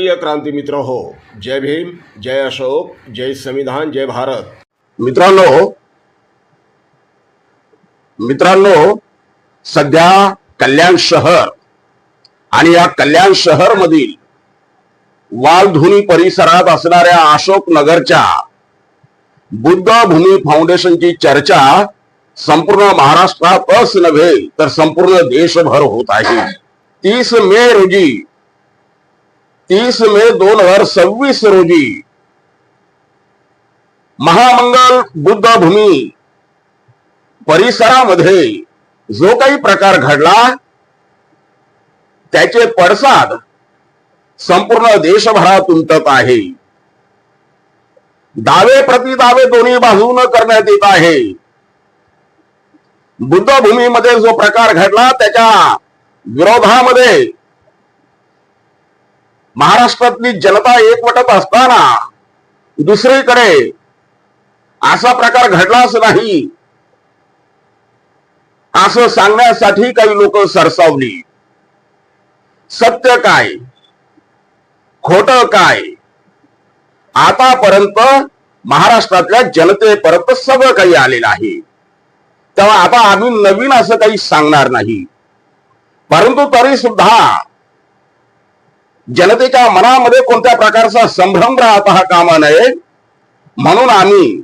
प्रिय क्रांती मित्र हो, जय भीम, जय अशोक, जय संविधान, जय भारत. मित्रांनो सध्या कल्याण शहर आणि या कल्याण शहर मधील वालधुनी परिसरात असणाऱ्या अशोक नगरच्या बुद्ध भूमी फाउंडेशनची चर्चा संपूर्ण महाराष्ट्रातच नव्हे तर संपूर्ण देशभर होत आहे. 30 मे 2026 रोजी महामंगल बुद्ध भूमी परिसरामध्ये जो काही प्रकार घडला त्याचे पडसाद संपूर्ण देशभरात उमटत आहे. दावे प्रतिदावे दोन्ही बाजूने करण्यात येत आहे. बुद्ध भूमीमध्ये जो प्रकार घडला त्याच्या विरोधामध्ये महाराष्ट्रातली जनता एकवटत असताना दुसरीकडे असा प्रकार घडलाच नाही असं सांगण्यासाठी काही लोक सरसावली. सत्य काय खोटं काय आतापर्यंत महाराष्ट्रातल्या जनतेपर्यंत सगळं काही आलेलं आहे. तेव्हा आता आम्ही नवीन असं काही सांगणार नाही, परंतु तरी सुद्धा जनतेच्या मनामध्ये कोणत्या प्रकारचा संभ्रम राहता कामा नये म्हणून आम्ही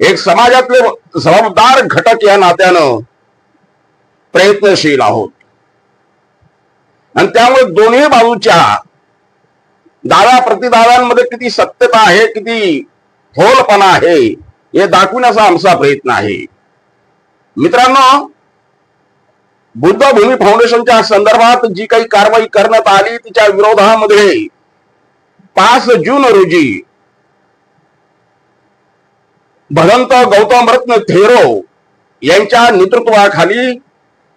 एक समाजातले जबाबदार घटक या नात्यानं प्रयत्नशील आहोत. आणि त्यामुळे दोन्ही बाजूच्या दाव्या प्रतिदाव्यांमध्ये किती सत्यता आहे, किती फोलपणा आहे हे दाखवण्याचा आमचा प्रयत्न आहे. मित्रांनो, बुद्ध भूमी फाउंडेशनच्या संदर्भात जी काही कारवाई करण्यात आली तिच्या विरोधामध्ये 5 जून रोजी भगवंत गौतम रत्न थेरो यांच्या नेतृत्वाखाली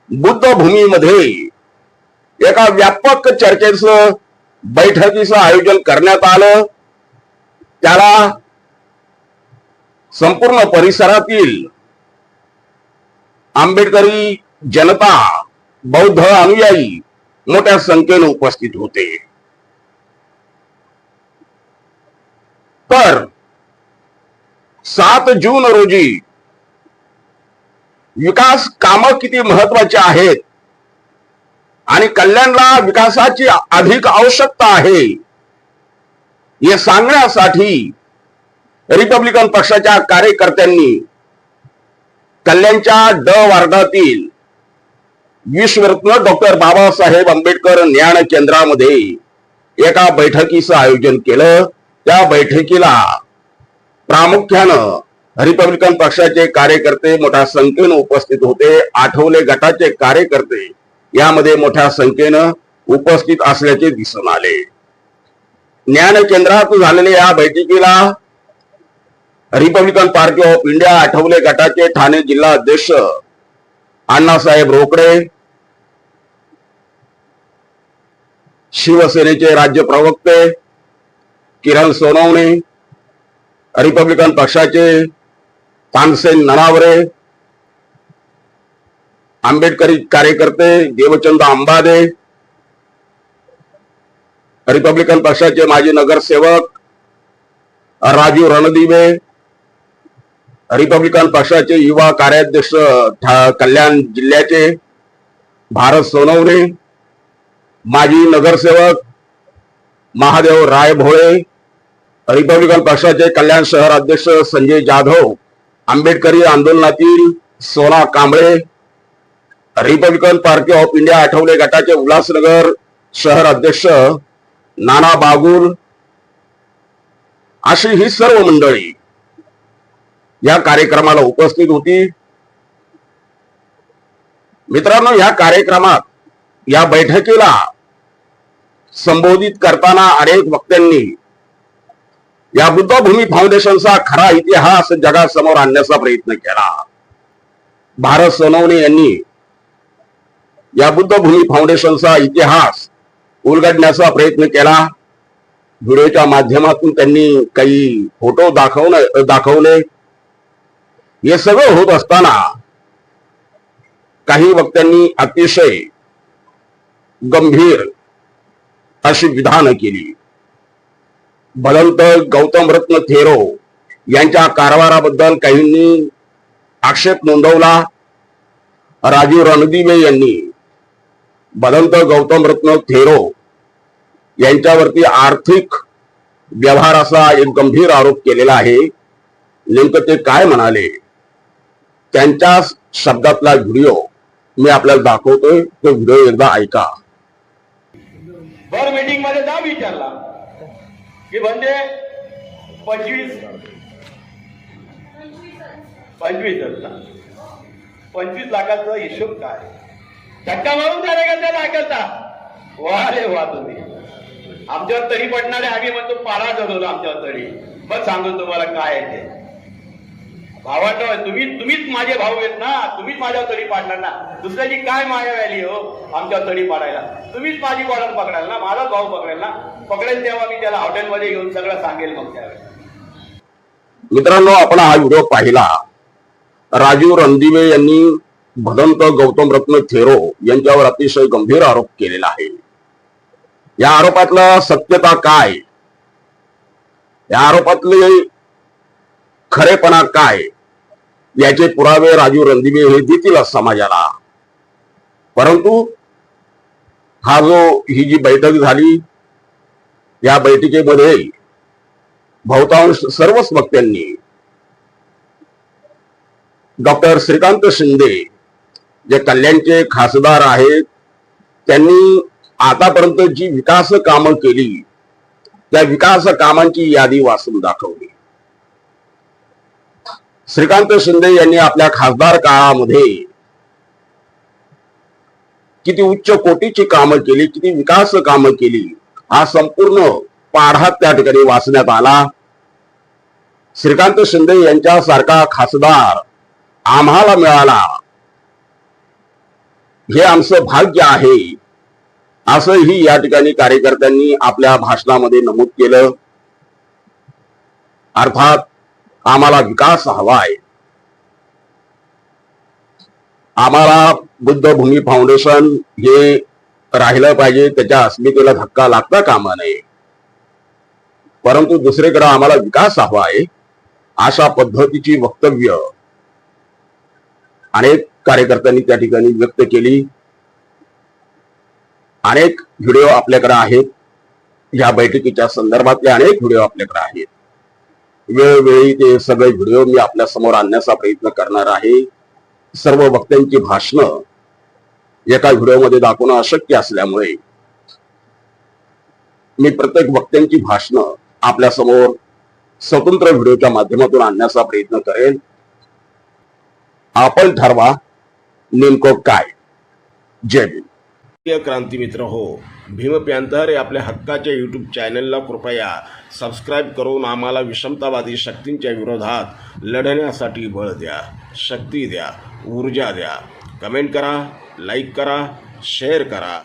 बुद्ध भूमीमध्ये एका व्यापक चर्चेचं बैठकीचं आयोजन करण्यात आलं. त्याला संपूर्ण परिसरातील आंबेडकरी जनता, बौद्ध अनुयायी मोठ्या संख्येने उपस्थित होते. तर 7 जून रोजी विकास कामं किती महत्वाची आहेत आणि कल्याणला विकासाची अधिक आवश्यकता आहे हे सांगण्यासाठी रिपब्लिकन पक्षाच्या कार्यकर्त्यांनी कल्याणच्या वार्डातील विश्वरत्न डॉक्टर बाबासाहेब आंबेडकर ज्ञान केंद्रामध्ये एका बैठकीचं आयोजन केलं. त्या बैठकीला प्रामुख्यानं रिपब्लिकन पक्षाचे कार्यकर्ते मोठ्या संख्येनं उपस्थित होते. आठवले गटाचे कार्यकर्ते यामध्ये मोठ्या संख्येनं उपस्थित असल्याचे दिसून आले. ज्ञान केंद्रात झालेल्या या बैठकीला Republican party of India Athawale गटाचे ठाणे जिल्हा अध्यक्ष अण्णासाहेब रोकडे, शिवसेनेचे राज्य प्रवक्ते किरण सोनवणे, रिपब्लिकन पक्षाचे तानसेन ननावरे, आंबेडकरी कार्यकर्ते देवचंद अंबादे, रिपब्लिकन पक्षाचे माजी नगरसेवक राजू रणदिवे, रिपब्लिकन पक्षाचे युवा कार्याध्यक्ष कल्याण जिल्ह्याचे भारत सोनवणे, माजी नगरसेवक महादेव राय भोळे, रिपब्लिकन पक्षाचे कल्याण शहर अध्यक्ष संजय जाधव, आंबेडकरी आंदोलनातील सोना Kamble, Republican party of India Athawale गटाचे उल्हासनगर शहर अध्यक्ष नाना बागुल, अशी ही सर्व मंडळी या कार्यक्रमाला उपस्थित होती. मित्रांनो, या कार्यक्रमात या बैठकीला संबोधित करताना अनेक वक्त्यांनी या बुद्ध भूमी फाउंडेशनचा खरा इतिहास जगासमोर आणण्याचा प्रयत्न केला. भारत सोनवणे यांनी या बुद्ध भूमी फाउंडेशनचा इतिहास उलगडण्याचा प्रयत्न केला. व्हिडिओच्या माध्यमातून त्यांनी काही फोटो दाखवले. हे सगळं होत असताना काही वक्त्यांनी अतिशय गंभीर अशी विधानं केली. भदंत गौतम रत्न थेरो यांच्या कारभाराबद्दल काहींनी आक्षेप नोंदवला. राजीव रणदिवे यांनी भदंत गौतम रत्न थेरो यांच्यावरती आर्थिक व्यवहाराचा एक गंभीर आरोप केलेला आहे. नेमकं ते काय म्हणाले त्यांच्या शब्दातला व्हिडिओ मी आपल्याला दाखवतोय. तो व्हिडिओ एकदा ऐका. भर मीटिंग मध्ये जा विचारला की म्हणजे 25 लाखाचा हिशोब काय धक्का मारून झाले का त्याला ऐकलता. वा रे वा, तुम्ही आमच्यावर तरी पडणारे आम्ही म्हणतो पारा चढवलो आमच्यावर तरी. मग सांगतो तुम्हाला काय आहे ते. भावांनो, तुम्हीच माझे भाऊ आहेत ना, तुम्हीच माझ्यावर तडी पाडणार ना. दुसऱ्याची काय माया व्हायली हो आमच्यावर तडी पाडायला. तुम्हीच माझी कॉलर पकडाल ना, माझाच भाऊ पकडेल ना. पकडेल तेव्हा मी त्याला हॉटेलमध्ये घेऊन सगळं सांगेल मग त्यावेळेस. मित्रांनो, आपण हा व्हिडिओ पाहिला. राजीव रणदिवे यांनी भदंत गौतम रत्न थेरो यांच्यावर अतिशय गंभीर आरोप केलेला आहे. या आरोपातला सत्यता काय, या आरोपातले खरेपणा काय, याचे पुरावे राजीव रणदिवे हे देतील समाजाला. परंतु ही जी बैठक झाली, या बैठकीमध्ये बहुतांश सर्वच वक्त्यांनी डॉक्टर श्रीकांत शिंदे जे कल्याणचे खासदार आहेत, त्यांनी आतापर्यंत जी विकास कामं केली त्या विकास कामांची यादी वाचून दाखवली. श्रीकांत शिंदे यांनी आपल्या खासदार काळामध्ये किती उच्च कोटीची कामं केली, किती विकास कामं केली, हा संपूर्ण पाढा त्या ठिकाणी वाचण्यात आला. श्रीकांत शिंदे यांच्यासारखा खासदार आम्हाला मिळाला, हे आमचं भाग्य आहे, असंही या ठिकाणी कार्यकर्त्यांनी आपल्या भाषणामध्ये नमूद केलं. अर्थात आम्हाला विकास हवाय. आम्हाला बुद्धभूमी फाउंडेशन हे राहिलं पाहिजे, त्याच्या अस्मितेला धक्का लागता कामा नये. परंतु दुसरीकडे आम्हाला विकास हवाय, अशा पद्धतीची वक्तव्य अनेक कार्यकर्त्यांनी त्या ठिकाणी व्यक्त केली. अनेक व्हिडिओ आपल्याकडे आहेत, या बैठकीच्या संदर्भातले अनेक व्हिडिओ आपल्याकडे आहेत. वेळोवेळी ते सगळे व्हिडिओ मी आपल्या समोर आणण्याचा प्रयत्न करणार आहे. सर्व वक्त्यांची भाषणं एका व्हिडिओमध्ये दाखवणं अशक्य असल्यामुळे मी प्रत्येक वक्त्यांची भाषणं आपल्या समोर स्वतंत्र व्हिडिओच्या माध्यमातून आणण्याचा प्रयत्न करेल. आपण ठरवा नेमकं काय. जय भीम. क्रांती मित्र हो, भीम पॅन्थर या आपल्या हक्काच्या यूट्यूब चॅनलला कृपया सबस्क्राईब करून आम्हाला विषमतावादी शक्तींच्या विरोधात लढण्यासाठी बळ द्या, शक्ती द्या, ऊर्जा द्या. कमेंट करा, लाईक करा, शेअर करा.